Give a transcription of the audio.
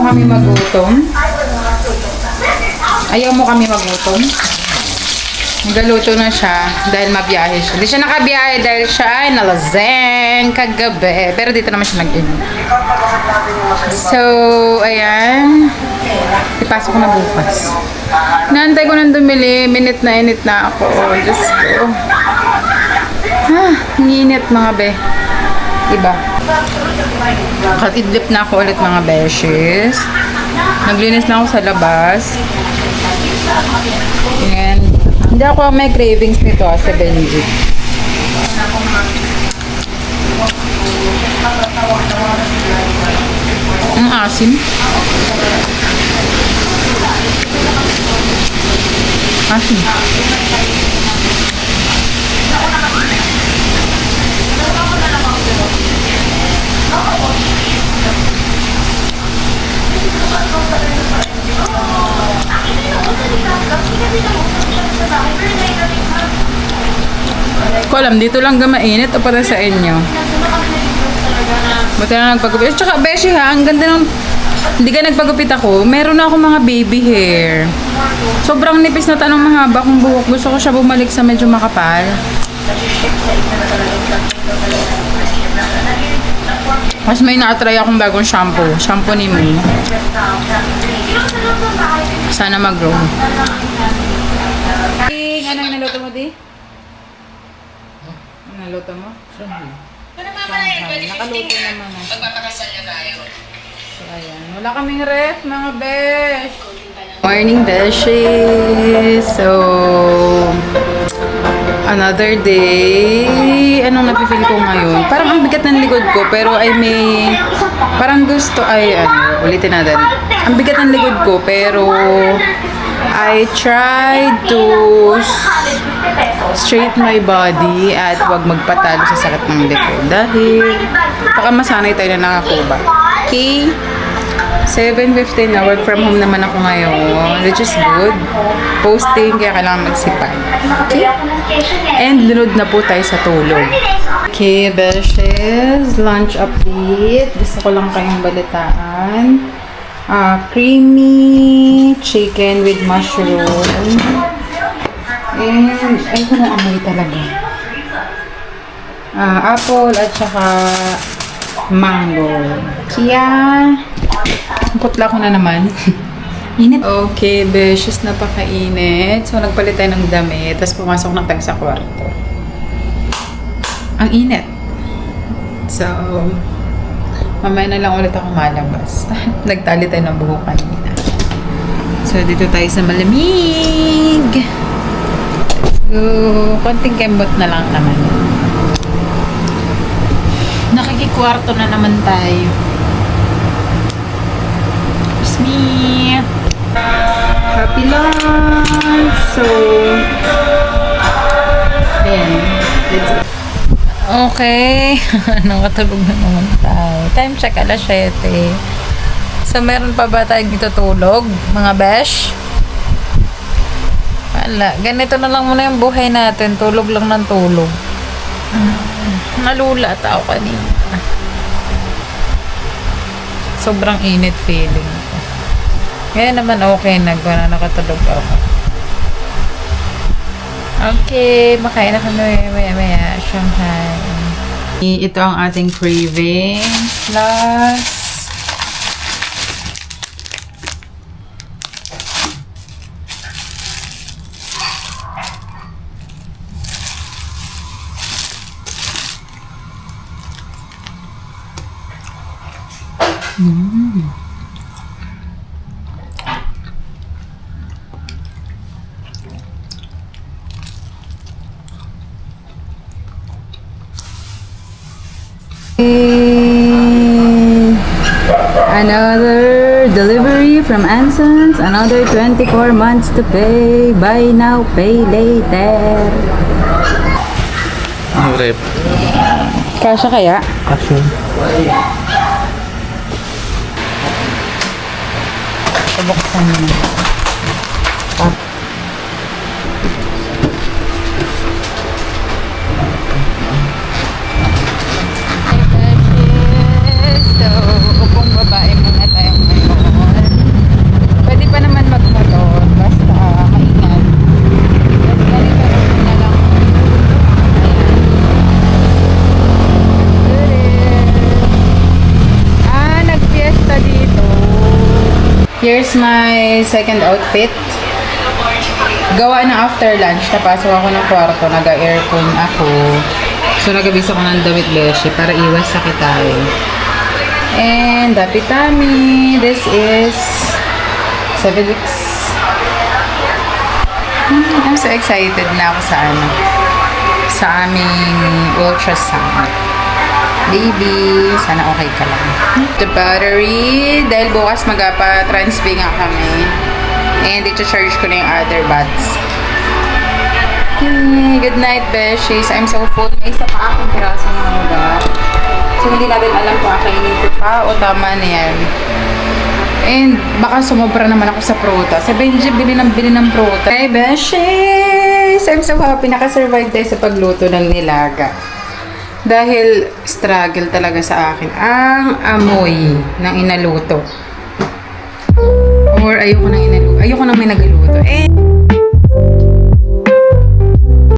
kami magutom? Ayaw mo kami magutom? Nagaluto na siya dahil mabiyahe siya. Hindi siya nakabiyahe dahil siya ay nalaseng kagabi. Pero dito naman siya nag-inom. So, ayan. Ipasok ko na bukas. Naantay ko nang dumili. Minute na init na ako. Diyos ko. Nginit mga be. Diba? Katidlip na ako ulit mga beshes. Naglinis na ako sa labas. And hindi ako may cravings nito sa Benji. Ang asim. Asim. Ko alam, dito lang gamainit o para sa inyo. Buti na nagpagupit. Tsaka, beshi ha, ang ganda ng... Hindi ka nagpagupit ako. Meron na ako mga baby hair. Sobrang nipis na tanong mahaba kung buhok. Gusto ko siya bumalik sa medyo makapal. Mas may na-try akong bagong shampoo. Shampoo ni Moon. Sana mag-grow. Anong naluto mo, di? Anong naluto mo? Shanghai. Nakaluto naman ako. Magpapakasal na tayo. So, ayan. Wala kaming ref, mga besh. Morning, beshies. So, another day. Anong napifeel ko ngayon? Parang ang bigat ng likod ko, pero ay may... Parang gusto ay... ulitin natin. Ang bigat ng likod ko, pero... I tried to straighten my body at huwag magpatalo sa sakit ng likod. Dahil baka masanay tayo na nakakuba. Okay? 7:15 na. Work from home naman ako ngayon. Which is good. Posting, kaya kailangan magsipag. Okay? And lunod na po tayo sa tulog. Okay, beshes. Lunch update. Gusto ko lang kayong balitaan. Creamy chicken with mushroom. And, ay ko na amoy talaga. Apple at saka mango. Kaya, putla ko na naman. Init. Okay, beshes, napakainit. So, nagpalit tayo ng damit. Tapos pumasok na tayo sa kwarto. Ang init. So, mamaya na lang ulit ako malabas. Nagtali tayo ng buhok kanina. So, dito tayo sa malamig. Let's go. Konting kembot na lang naman. Nakikikwarto na naman tayo. It's me. Happy lunch. So, ayan. Let's go. Okay. Nakatulog na naman tayo. Time check, 7:00. So, meron pa ba tayong itutulog, mga besh? Wala. Ganito na lang muna yung buhay natin. Tulog lang ng tulog. Nalula ako kanina. Sobrang init feeling ko. Ngayon naman okay na. Nakatulog ako. Okay, makain na kami maya-maya. Shanghai. Ito ang ating craving. Plus, another delivery from Ansons. Another 24 months to pay. Buy now, pay later. Ano rep? Kasha kaya? Action. Pabuksan mo na. So, upong babae muna tayo ngayon. Here's my second outfit. Gawa na after lunch, napasok ako ng kwarto, nag-aircon ako. So, nagabisa ko ng damit beshi para iwas sakit tayo. And, Dapitami. This is 7 weeks. I'm so excited na ako sa aming ultrasound. Baby, sana okay ka lang. The battery, dahil bukas magpa-transfer nga kami. And i-charge ko na yung other buds. Good night, beshies. I'm so full. May isa pa akong pirasong mangga. So, hindi natin alam kung akainin ko pa o tama na yan. And baka sumobra naman ako sa prutas. Si Benji, bili ng prutas. Hey, beshies! I'm so happy nakasurvive tayo sa pagluto ng nilaga. Dahil struggle talaga sa akin ang amoy ng inaluto. Or ayoko nang may nagaluto.